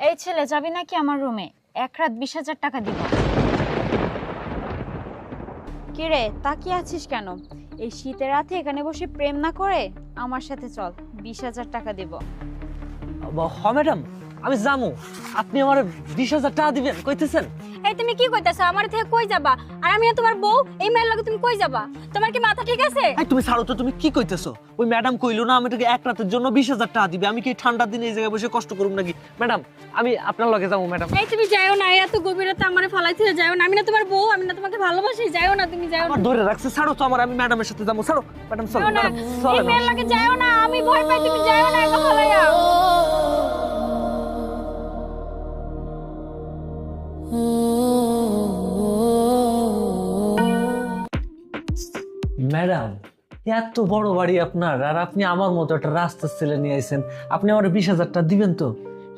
এই ছেলে, যাবি নাকি আমার রুমে? এক রাত 20,000 টাকা দিব। কি রে, তাকিয়ে আছিস কেন? এই শীতের রাতে এখানে বসে প্রেম না করে আমার সাথে চল, 20,000 টাকা দিব। হ ম্যাডাম, আমি যাবো। আপনি আমার 20,000 টাকা দিবেন কইতেছেন? এই তুমি কি কইতাছ? আমার থেকে কই যাবা? আর আমি না তোমার বউ, এই মেয়ের লগে তুমি কই যাবা? তোমার কি মাথা ঠিক আছে? এই তুমি ছাড়ো তো, তুমি কি কইতেছো? ওই ম্যাডাম কইলো না আমি তোকে এক রাতের জন্য 20,000 টাকা দিবে। আমি কি ঠান্ডার দিনে এই জায়গায় বসে কষ্ট করব নাকি? ম্যাডাম, আমি আপনার লগে যাবো ম্যাডাম। এই তুমি যাও না, এত গভীর রাতে আমারে ফালাইতে যাও না। আমি না তোমার বউ, আমি না তোমাকে ভালোবাসি। যাও না, তুমি যাও না। আমার ধরে রাখছে, ছাড়ো তো আমার, আমি ম্যাডামের সাথে যাবো। ছাড়ো ম্যাডাম, চলো ম্যাডাম, এই চলো। মেয়ের লগে যাও না, আমি ভয় পাই। তুমি যাও না, একা ফালাইয়া। ম্যাডাম, এত বড় বাড়ি আপনার, আর আপনি আমার মতো একটা রাস্তার ছেলে নিয়ে আইছেন। আপনি আমার 20,000 টাকা দিবেন তো?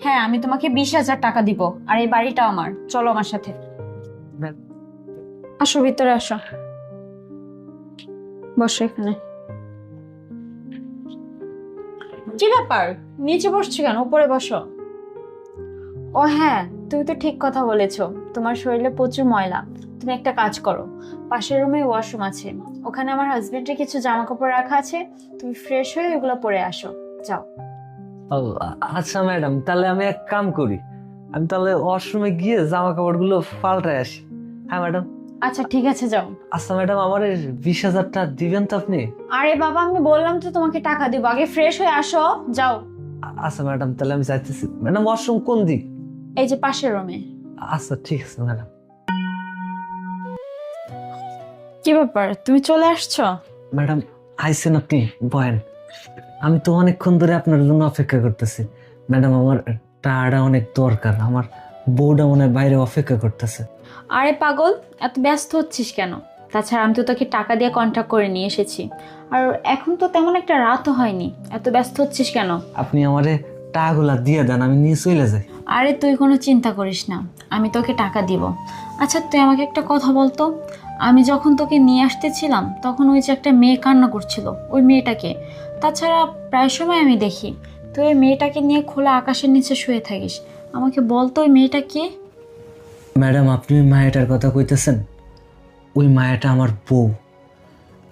হ্যাঁ, আমি তোমাকে 20,000 টাকা দিব। আর এই বাড়িটা আমার। চলো আমার সাথে, আসো ভিতরে আসো, বসো এখানে। কি ব্যাপার, নিচে বসছো কেন? উপরে বসো। ও হ্যাঁ, তুমি তো ঠিক কথা বলেছো। তোমার শরীরে প্রচুর ময়লা। তুমি একটা কাজ করো, পাশের রুমে ওয়াশরুম আছে, ওখানে আমার হাজবেন্ডের কিছু জামা কাপড় রাখা আছে। তুমি ফ্রেশ হয়ে ওগুলো পরে আসো, যাও। ও আচ্ছা ম্যাডাম, তাহলে আমি এক কাম করি, আমি তাহলে ওয়াশরুমে গিয়ে জামা কাপড়গুলো পাল্টায় আসি। হ্যাঁ ম্যাডাম। আচ্ছা ঠিক আছে, যাও। আচ্ছা ম্যাডাম, আমার 20,000 টাকা দিবেন তো আপনি? আরে বাবা, আমি বললাম তো তোমাকে টাকা দিব, আগে ফ্রেশ হয়ে আসো, যাও। আচ্ছা ম্যাডাম, তাহলে আমি যাইতেছি। ম্যাডাম, ওয়াশরুম কোন দিক? এই যে পাশের রুমে। আচ্ছা ঠিক আছে ম্যাডাম। কি ব্যাপার, তুমি চলে আসছো? ম্যাডাম, আইসেন আপনি, বয়েন। আমি তো অনেকক্ষণ ধরে আপনার জন্য অপেক্ষা করতেছি। ম্যাডাম, আমার টাকাটা অনেক দরকার, আমার বউটা মনে হয় বাইরে অপেক্ষা করতেছে। আরে পাগল, এত ব্যস্ত হচ্ছিস কেন? তাছাড়া আমি তো তোকে টাকা দিয়ে কন্ট্যাক্ট করে নিয়ে এসেছি। আর এখন তো তেমন একটা রাতও হয়নি, এত ব্যস্ত হচ্ছিস কেন? আপনি আমারে টাকাগুলা দিয়ে দেন, আমি নিয়ে চলে যাই। আরে তুই কোনো চিন্তা করিস না, আমি তোকে টাকা দিব। আচ্ছা তুই আমাকে একটা কথা বলতো, আমি যখন তোকে নিয়ে আসতেছিলাম তখন ওই যে একটা মেয়ে কান্না করছিল, ওই মেয়েটাকে? তাছাড়া প্রায় সময় আমি দেখি তুই ওই মেয়েটাকে নিয়ে খোলা আকাশের নিচে শুয়ে থাকিস। আমাকে বলতো ওই মেয়েটা কে? ম্যাডাম, আপনি ওই মায়াটার কথা কইতেছেন? ওই মায়াটা আমার বউ।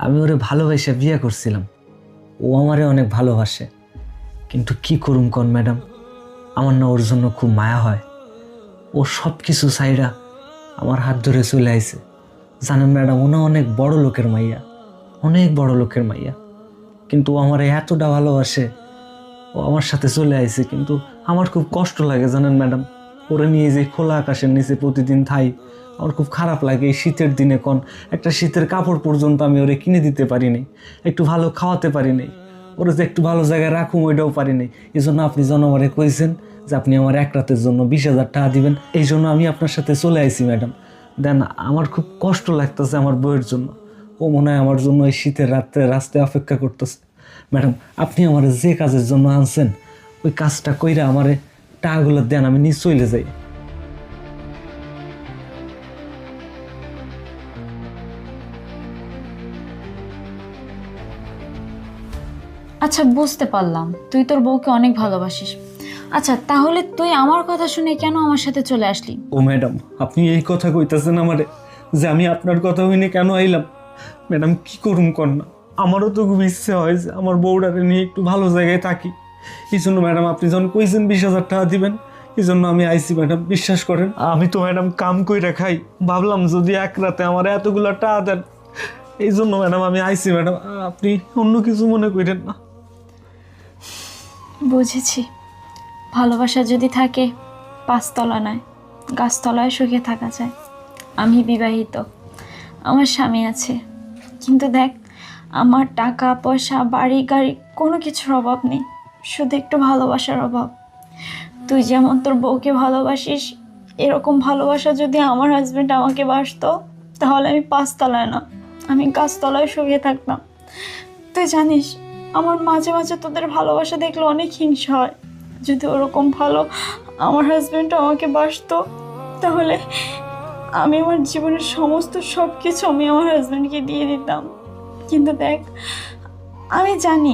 আমি ওরে ভালোবেসে বিয়ে করছিলাম, ও আমারে অনেক ভালোবাসে। কিন্তু কি করুম কোন ম্যাডাম, আমার না ওর জন্য খুব মায়া হয়। ও সব কিছু চাইরা আমার হাত ধরে চলে আইছে। জানেন ম্যাডাম, ও না অনেক বড় লোকের মাইয়া, অনেক বড় লোকের মাইয়া। কিন্তু ও আমার এতটা ভালোবাসে, ও আমার সাথে চলে আইছে। কিন্তু আমার খুব কষ্ট লাগে জানেন ম্যাডাম, ওরে নিয়ে যে খোলা আকাশের নিচে প্রতিদিন থাই, আমার খুব খারাপ লাগে। এই শীতের দিনে একটা শীতের কাপড় পর্যন্ত আমি ওরে কিনে দিতে পারি নাই, একটু ভালো খাওয়াতে পারি নাই, ওরে যে একটু ভালো জায়গায় রাখুম ওইটাও পারি নাই। এই জন্য আপনি যেন আমারে কইছেন যে আপনি আমার এক রাতের জন্য 20,000 টাকা দিবেন, এই জন্য আমি আপনার সাথে চলে আইছি ম্যাডাম। দেন, আমার খুব কষ্ট লাগতেছে আমার বউয়ের জন্য। ও মনে হয় আমার জন্য এই শীতের রাত্রে রাস্তায় অপেক্ষা করতেছে। ম্যাডাম, আপনি আমার যে কাজের জন্য আনছেন ওই কাজটা কইরা আমারে টাকাগুলো দেন, আমি নিয়ে চলে যাই। আচ্ছা বুঝতে পারলাম, তুই তোর বউকে অনেক ভালোবাসিস। আচ্ছা তাহলে তুই আমার কথা শুনে কেন আমার সাথে চলে আসলি? ও ম্যাডাম, আপনি এই কথা কইতেছেন আমারে যে আমি আপনার কথা হইনি কেন আইলাম? ম্যাডাম, কি করুম কর না, আমারও তো খুব ইচ্ছে হয় যে আমার বউটারে নিয়ে একটু ভালো জায়গায় থাকি। এই জন্য ম্যাডাম, আপনি যখন কইছেন 20,000 টাকা দিবেন, এই জন্য আমি আইছি ম্যাডাম। বিশ্বাস করেন, আমি তো ম্যাডাম কাম কইরা খাই, ভাবলাম যদি এক রাতে আমার এতগুলো টাকা দেন, এই জন্য ম্যাডাম আমি আইছি ম্যাডাম। আপনি অন্য কিছু মনে করেন না। বুঝেছি, ভালোবাসা যদি থাকে পাঁচতলা নয় গাছতলায় সুখে থাকা যায়। আমি বিবাহিত, আমার স্বামী আছে, কিন্তু দেখ আমার টাকা পয়সা বাড়ি গাড়ি কোনো কিছুর অভাব নেই, শুধু একটু ভালোবাসার অভাব। তুই যেমন তোর বউকে ভালোবাসিস, এরকম ভালোবাসা যদি আমার হাজবেন্ড আমাকে বাসতো, তাহলে আমি পাঁচতলায় না, আমি গাছতলায় শুয়ে থাকতাম। তুই জানিস আমার মাঝে মাঝে তোদের ভালোবাসা দেখলে অনেক হিংসা হয়। যদি ওরকম ভালো আমার হাজবেন্ড আমাকে বাসতো, তাহলে আমি আমার জীবনের সমস্ত সব কিছু আমি আমার হাজবেন্ডকে দিয়ে দিতাম। কিন্তু দেখ, আমি জানি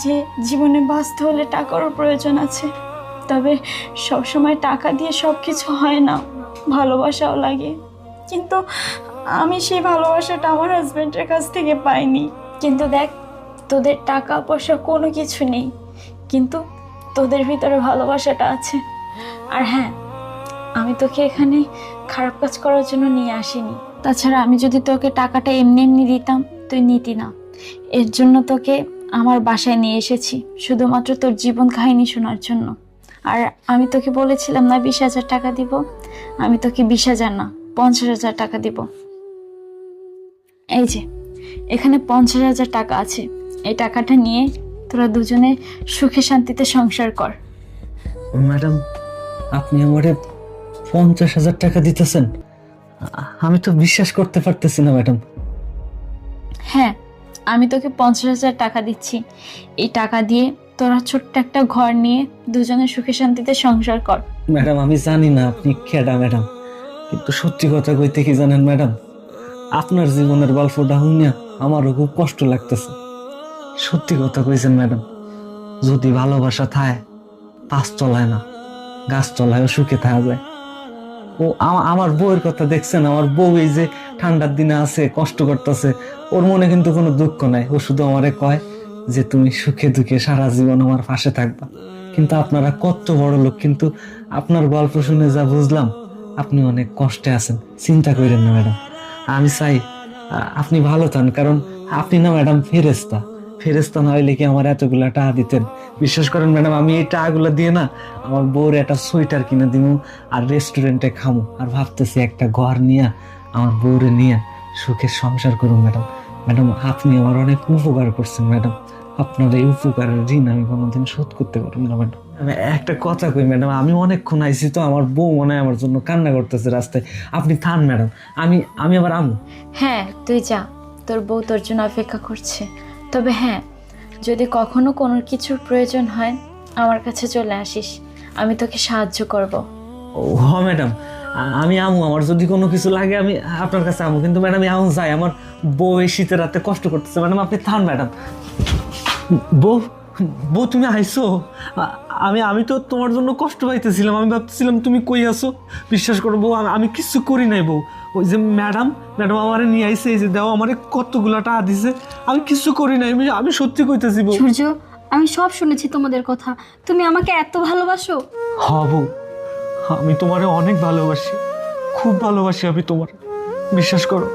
যে জীবনে বাঁচতে হলে টাকারও প্রয়োজন আছে, তবে সবসময় টাকা দিয়ে সব কিছু হয় না, ভালোবাসাও লাগে। কিন্তু আমি সেই ভালোবাসাটা আমার হাজব্যান্ডের কাছ থেকে পাইনি। কিন্তু দেখ, তোদের টাকা পয়সা কোনো কিছু নেই, কিন্তু তোদের ভিতরে ভালোবাসাটা আছে। আর হ্যাঁ, আমি তোকে এখানে খারাপ কাজ করার জন্য নিয়ে আসিনি। তাছাড়া আমি যদি তোকে টাকাটা এমনি এমনি দিতাম, তুই নিতি না। এর জন্য তোকে আমার বাসায় নিয়ে এসেছি, শুধুমাত্র তোর জীবন কাহিনী শোনার জন্য। আর আমি তোকে বলেছিলাম না 20,000 টাকা দিব, আমি তোকে 20,000 না 50,000 টাকা দিব। এই যে এখানে 50,000 টাকা আছে, এই টাকাটা নিয়ে তোরা দুজনে সুখে শান্তিতে সংসার কর। ম্যাডাম, আপনি আমারে 50,000 টাকা দিতেছেন? আমি তো বিশ্বাস করতে পারতেছি না ম্যাডাম। হ্যাঁ, আমি তোকে 50,000 টাকা দিচ্ছি। এই টাকা দিয়ে তোরা ছোট্ট একটা ঘর নিয়ে দুজনে সুখে শান্তিতে সংসার কর। ম্যাডাম, আমি জানি না আপনি কেডা ম্যাডাম, কিন্তু সত্যি কথা কইতে কি জানেন ম্যাডাম, আপনার জীবনের গল্পটা শুনিয়া আমারও খুব কষ্ট লাগতেছে। সত্যি কথা কইছেন ম্যাডাম, যদি ভালোবাসা থায়, পাঁচ তলায় না গাছ তলায়ও সুখে থাকা যায়। ও আমার বউয়ের কথা দেখছেন, আমার বউ এই যে ঠান্ডার দিনে আছে, কষ্ট করতেছে, ওর মনে কিন্তু কোনো দুঃখ নাই। ও শুধু আমারে কয় যে তুমি সুখে দুঃখে সারা জীবন আমার পাশে থাকবা। কিন্তু আপনারা কত বড় লোক, কিন্তু আপনার গল্প শুনে যা বুঝলাম আপনি অনেক কষ্টে আছেন। চিন্তা করেন না ম্যাডাম, আমি চাই আপনি ভালো থান, কারণ আপনি না ম্যাডাম ফেরেশতা। ফেরেশতা না হইলে কি আমার এতগুলা টাকা দিতেন? বিশ্বাস করেন ম্যাডাম, আমি এই টাকাগুলো দিয়ে না আমার বউর একটা সোয়েটার কিনে দিব, আর রেস্টুরেন্টে খামো, আর ভাবতেছি একটা ঘর নিয়ে আমার বউরে নিয়ে সুখের সংসার করুন ম্যাডাম। ম্যাডাম, আপনি আমার অনেক উপকার করছেন ম্যাডাম, আপনার এই উপকারের ঋণ আমি কোনোদিন শোধ করতে পারবো না ম্যাডাম। আমি একটা কথা কই ম্যাডাম, আমি অনেকক্ষণ আইছি তো, আমার বউ মনে হয় আমার জন্য কান্না করতেছে রাস্তায়। আপনি থান ম্যাডাম, আমি আবার আমু। হ্যাঁ, তুই যা, তোর বউ তোর জন্য অপেক্ষা করছে। তবে হ্যাঁ, যদি কখনো কোনো কিছুর প্রয়োজন হয় আমার কাছে চলে আসিস, আমি তোকে সাহায্য করব। ও হ ম্যাডাম, আমি আমু, আমার যদি কোনো কিছু লাগে আমি আপনার কাছে আমু। কিন্তু ম্যাডাম আমি যাই, আমার বউ এই শীতের রাতে কষ্ট করতেছে। ম্যাডাম আপনি থান ম্যাডাম। বউ, বউ তুমি আইসো? আমি তো তোমার জন্য কষ্ট পাইতেছিলাম, আমি ভাবতেছিলাম তুমি কই আছো। বিশ্বাস করো বউ, আমি কিচ্ছু করি নাই বউ। ওই যে ম্যাডাম আমারে নিয়ে আইসে, এই যে দেও আমারে কতগুলো টাকা দিছে, আমি কিচ্ছু করি নাই। আমি সত্যি কইতেছি বউ। সূর্য, আমি সব শুনেছি তোমাদের কথা। তুমি আমাকে এত ভালোবাসো? হ বউ, আমি তোমারে অনেক ভালোবাসি, খুব ভালোবাসি আমি তোমার। বিশ্বাস করো,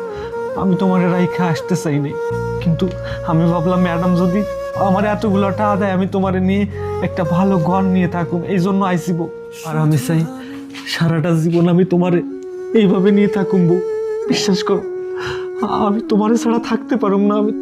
আমি তোমার রাইখা আসতে চাই নাই, কিন্তু আমি ভাবলাম ম্যাডাম যদি আমার এতগুলো টাকা দেয়, আমি তোমারে নিয়ে একটা ভালো ঘর নিয়ে থাকুম, এই জন্য আইসিব। আর আমি চাই সারাটা জীবন আমি তোমারে এইভাবে নিয়ে থাকুম বউ। বিশ্বাস করো, আমি তোমারে ছাড়া থাকতে পারুম না। আমি